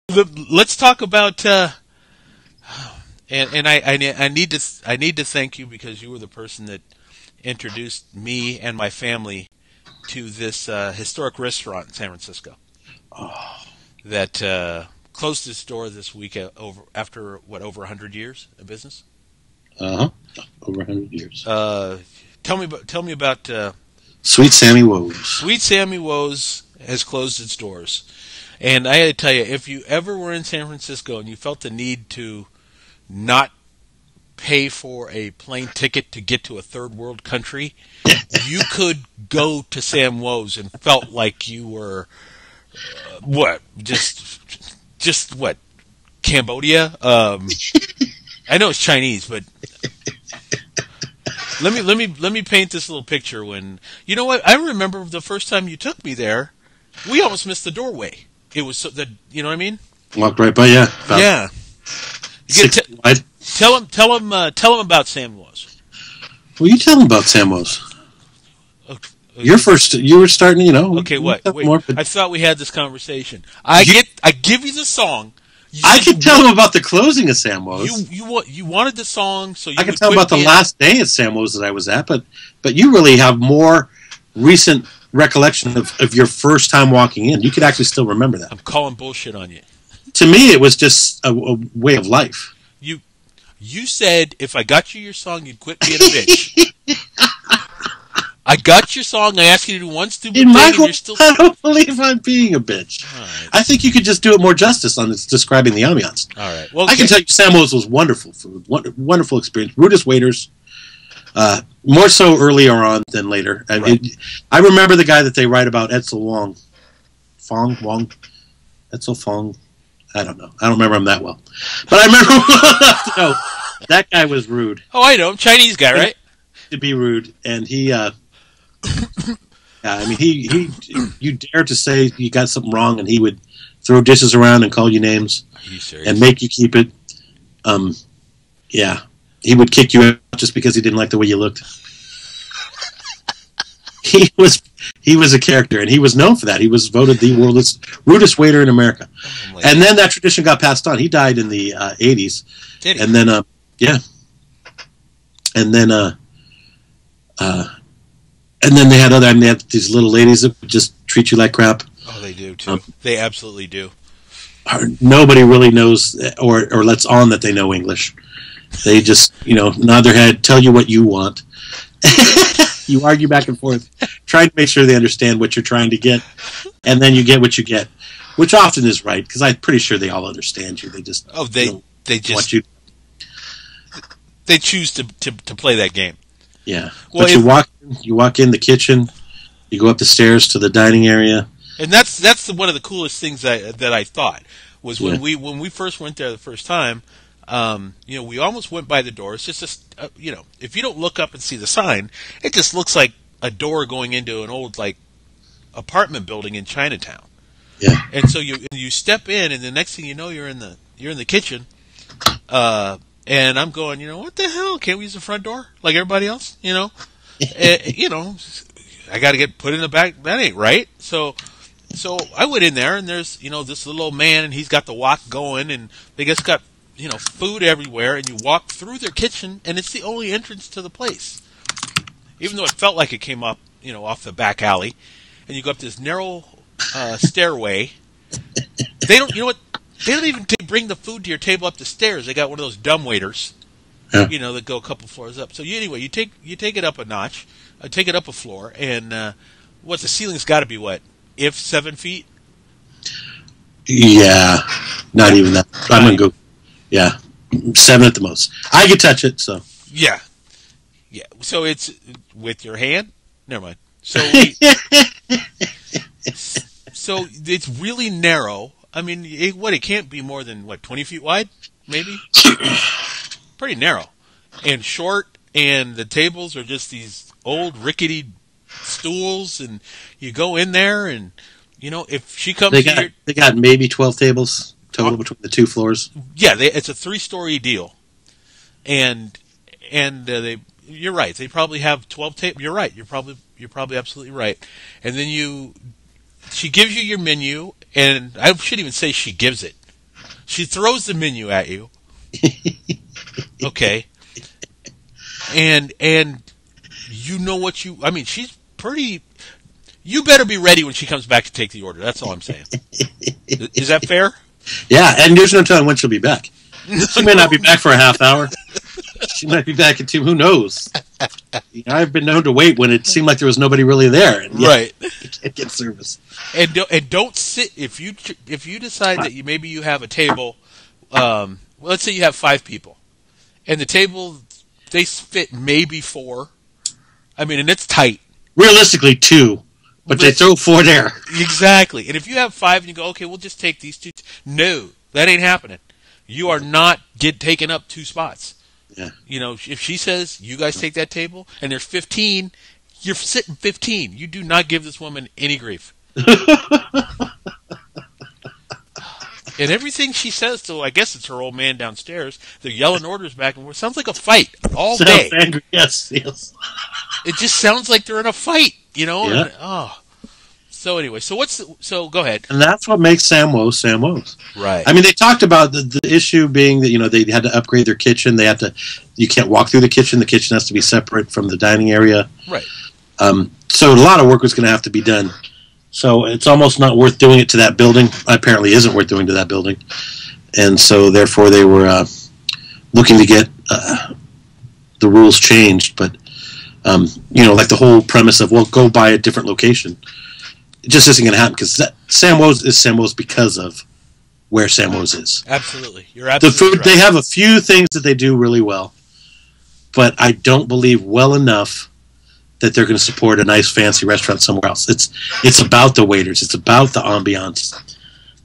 Let's talk about I need to thank you because you were the person that introduced me and my family to this historic restaurant in San Francisco that closed its door this week over after what over 100 years of business. Uh huh. Over 100 years. Tell me about Sweet Sammy Woes. Sweet Sammy Woes has closed its doors, and I got to tell you, if you ever were in San Francisco and you felt the need to not pay for a plane ticket to get to a third world country, you could go to Sam Woes and felt like you were what just what Cambodia. I know it's Chinese, but let me paint this little picture. When you know what I remember the first time you took me there, we almost missed the doorway. It was so that you know what I mean. Walked right by, yeah. Yeah. You Six feet wide. tell him about Sam Woes. Well, you tell them about Sam Woes. Okay. You were starting, Okay, what? Wait, more, I thought we had this conversation. I give you the song. I can tell them about the closing of Sam Woes. You wanted the song, so I can tell them about the last day at Sam Woes that I was at, but you really have more recent recollection of your first time walking in. You could actually still remember that. I'm calling bullshit on you. To me, it was just a way of life. You said if I got you your song, you'd quit being a bitch. I got your song. I asked you to do one stupid thing, and you're still. I don't believe I'm being a bitch. Right. I think you could just do it more justice on describing the ambiance. All right. Well, I can tell you, Sam Woes was wonderful food, wonderful experience. Rudest waiters, more so earlier on than later. Right. I remember the guy that they write about, Edsel Edsel Fong. I don't know. I don't remember him that well, but I remember no, that guy was rude. Oh, I know, Chinese guy, right? To be rude, and he. I mean, he. You dare to say you got something wrong, and he would throw dishes around and call you names, Are you serious? and make you keep it. Yeah, he would kick you out just because he didn't like the way you looked. He was a character, and he was known for that. He was voted the world's rudest waiter in America. Oh, and then that tradition got passed on. He died in the 80s. Did he? And then, yeah. And then, they had they had these little ladies that would just treat you like crap. Oh, they do too. They absolutely do. Nobody really knows or lets on that they know English. They just, nod their head, tell you what you want. You argue back and forth, trying to make sure they understand what you're trying to get, and then you get what you get, which often is right, because I'm pretty sure they all understand you. They just they just want you. They choose to play that game. Yeah, well, but you walk in the kitchen, you go up the stairs to the dining area, and that's one of the coolest things that I thought was when we first went there the first time. We almost went by the door. It's just if you don't look up and see the sign, it just looks like a door going into an old apartment building in Chinatown. Yeah. And so you step in, and the next thing you know, you're in the kitchen. And I'm going, what the hell? Can't we use the front door like everybody else? I got to get put in the back. That ain't right. So I went in there, and there's this little old man, and he's got the wok going, and they just got food everywhere, and you walk through their kitchen, and it's the only entrance to the place. Even though it felt like it came up, off the back alley, and you go up this narrow stairway. They don't, They don't even bring the food to your table up the stairs. They got one of those dumb waiters, that go a couple floors up. So anyway, you take it up a notch, take it up a floor, and the ceiling's got to be what, if 7 feet? Yeah, not even that. I'm gonna go. Yeah, 7 at the most. I can touch it, so. Yeah. So it's with your hand? Never mind. So it's really narrow. I mean, it can't be more than 20 feet wide, maybe? Pretty narrow and short, and the tables are just these old rickety stools, and you go in there, and if she comes, they got maybe 12 tables total between the 2 floors. Yeah, it's a 3-story deal, and you're right. They probably have 12 tables. You're right. You're probably absolutely right. And then she gives you your menu, and I shouldn't even say she gives it. She throws the menu at you. Okay. And you know what you... I mean, she's pretty... You better be ready when she comes back to take the order. That's all I'm saying. Is that fair? Yeah, and there's no telling when she'll be back. She may not be back for a half hour. She might be back in 2. Who knows? I've been known to wait when it seemed like there was nobody really there. And right. You can't get service. And don't sit if you decide that maybe you have a table. Let's say you have 5 people, and the table they fit maybe 4. I mean, and it's tight. Realistically, 2, but they throw 4 there. Exactly. And if you have 5 and you go, okay, we'll just take these 2. No, that ain't happening. You are not taking up 2 spots. Yeah. If she says you guys take that table and there's 15, you're sitting 15. You do not give this woman any grief. And everything she says to, I guess it's her old man downstairs, they're yelling orders back and forth. Sounds like a fight all day. Angry. Yes. It just sounds like they're in a fight, Yeah. And, So anyway, so go ahead. And that's what makes Samwo's Samwo's. Right. I mean, they talked about the issue being that, they had to upgrade their kitchen. You can't walk through the kitchen. The kitchen has to be separate from the dining area. Right. So a lot of work was going to have to be done. So it's almost not worth doing it to that building. Apparently isn't worth doing to that building. And so therefore they were looking to get the rules changed. But, like the whole premise of, well, go buy a different location. It just isn't going to happen because Samwo's is Samwo's because of where Samwo's is. Absolutely. You're absolutely The food, right. They have a few things that they do really well, but I don't believe well enough that they're going to support a nice fancy restaurant somewhere else. It's about the waiters. It's about the ambiance.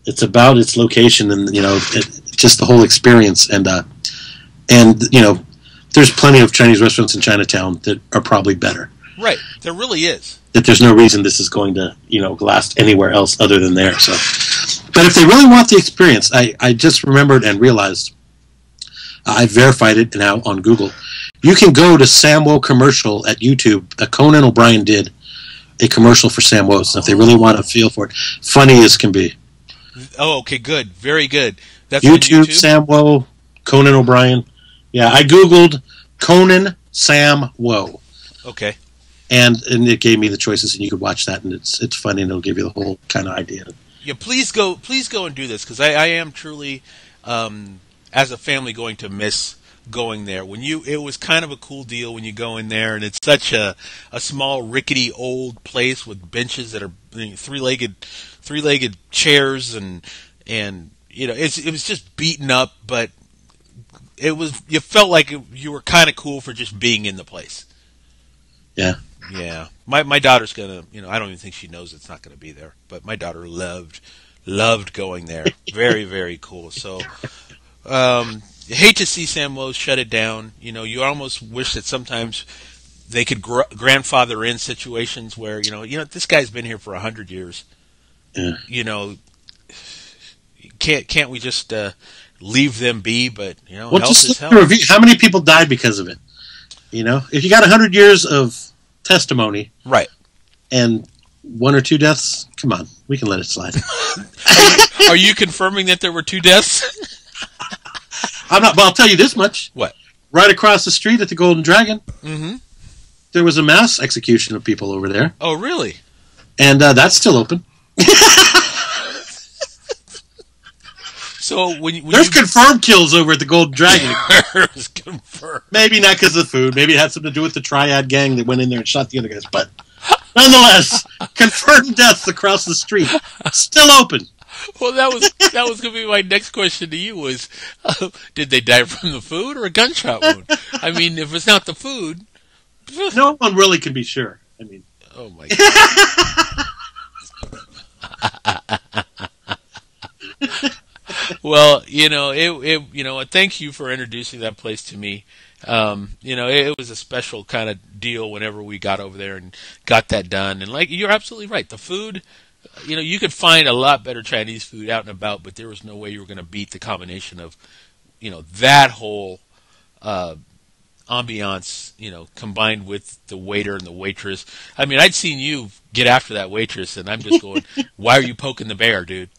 It's about its location and, just the whole experience. And there's plenty of Chinese restaurants in Chinatown that are probably better. Right. There really is. That there's no reason this is going to, last anywhere else other than there. So, but if they really want the experience, I just remembered and realized, I verified it now on Google. You can go to Samwo commercial at YouTube. Conan O'Brien did a commercial for Samwo's. So if they really want a feel for it, funny as can be. Oh, okay, good, very good. That's YouTube, on YouTube? Samwo, Conan O'Brien. Yeah, I Googled Conan Samwo. Okay. And it gave me the choices, and you could watch that, and it's funny, and it'll give you the whole kind of idea. Yeah, please go and do this because I am truly, as a family, going to miss going there. It was kind of a cool deal when you go in there, and it's such a small, rickety old place with benches that are three-legged chairs, and it was just beaten up, but you felt like you were kind of cool for just being in the place. Yeah. Yeah, my daughter's gonna. I don't even think she knows it's not gonna be there. But my daughter loved going there. Very, very cool. So, hate to see Samwo's shut it down. You almost wish that sometimes they could grandfather in situations where this guy's been here for 100 years. Yeah. Can't we just leave them be? But well, health just is health. review how many people died because of it. If you got 100 years of testimony, right, and 1 or 2 deaths, come on, we can let it slide. Are you confirming that there were 2 deaths? I'm not. But I'll tell you this much. What? Right across the street at the Golden Dragon, Mm-hmm. there was a mass execution of people over there. Oh, really? And that's still open. So there's confirmed kills over at the Golden Dragon. There's confirmed. Maybe not because of the food. Maybe it had something to do with the Triad gang that went in there and shot the other guys. But nonetheless, confirmed deaths across the street. Still open. Well, that was going to be my next question to you was, did they die from the food or a gunshot wound? I mean, if it's not the food. No one really can be sure. I mean. Oh, my God. Well, thank you for introducing that place to me. It was a special kind of deal whenever we got over there and got that done. And you're absolutely right. The food, you could find a lot better Chinese food out and about, but there was no way you were going to beat the combination of, that whole ambiance, combined with the waiter and the waitress. I mean, I'd seen you get after that waitress, and I'm just going, why are you poking the bear, dude?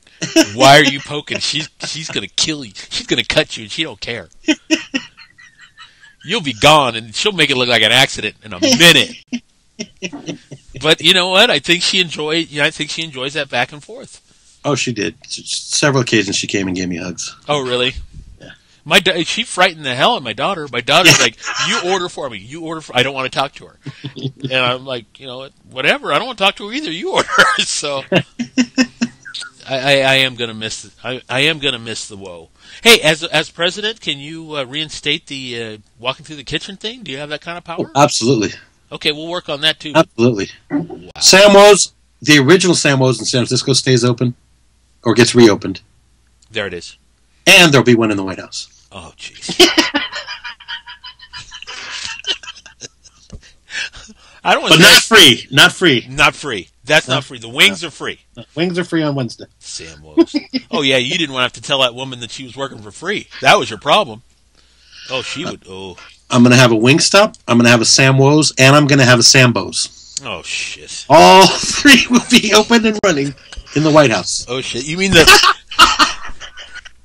Why are you poking? She's gonna kill you. She's gonna cut you, and she don't care. You'll be gone, and she'll make it look like an accident in a minute. But you know what? I think she enjoys that back and forth. Oh, she did. Several occasions she came and gave me hugs. Oh, really? Yeah. She frightened the hell out of my daughter. My daughter's like, "You order for me. You order for." I don't want to talk to her, and I'm like, whatever. I don't want to talk to her either. You order. So, I am gonna miss. I am gonna miss the woe. Hey, as president, can you reinstate the walking through the kitchen thing? Do you have that kind of power? Oh, absolutely. Okay, we'll work on that too. Absolutely. Wow. Sam Wo's, the original Sam Wo's in San Francisco stays open or gets reopened. There it is. And there'll be one in the White House. Oh, jeez. I don't want But not free. Not free. Not free. That's not free. The wings are free. Wings are free on Wednesday. Sam Wo's. Oh, yeah, you didn't want to have to tell that woman that she was working for free. That was your problem. Oh, she would. Oh. I'm going to have a Wingstop, I'm going to have a Sam Wo's, and I'm going to have a Sambo's. Oh, shit. All three will be open and running in the White House. Oh, shit. You mean that...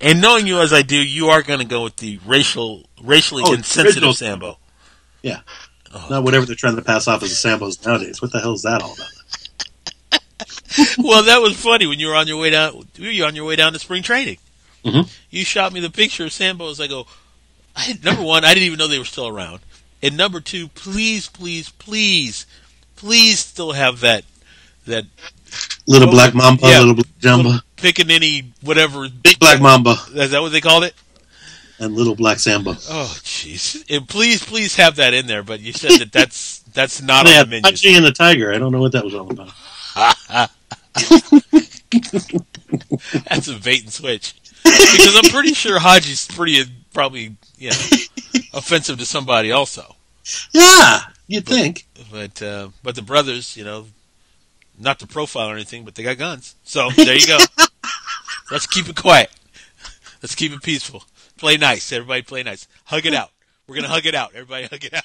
And knowing you as I do, you are going to go with the racially insensitive Sambo. Yeah. Oh, not whatever they're trying to pass off as a Sambo's nowadays. What the hell is that all about? Well, that was funny when you were on your way down. You were on your way down to spring training. Mm-hmm. You shot me the picture of Sambo's. I go, number one, I didn't even know they were still around. And number two, please still have that little black mamba, little black jamba, pickaninny, whatever. Big black mamba. Is that what they called it? And little black samba. Oh, jeez. And please have that in there. But you said that's not on the menu. Haji and the Tiger. I don't know what that was all about. That's a bait and switch. Because I'm pretty sure Haji's probably offensive to somebody also. Yeah, you'd think. But the brothers, not to profile or anything, but they got guns. So there you go. Let's keep it quiet. Let's keep it peaceful. Play nice. Everybody play nice. Hug it out. We're going to hug it out. Everybody hug it out.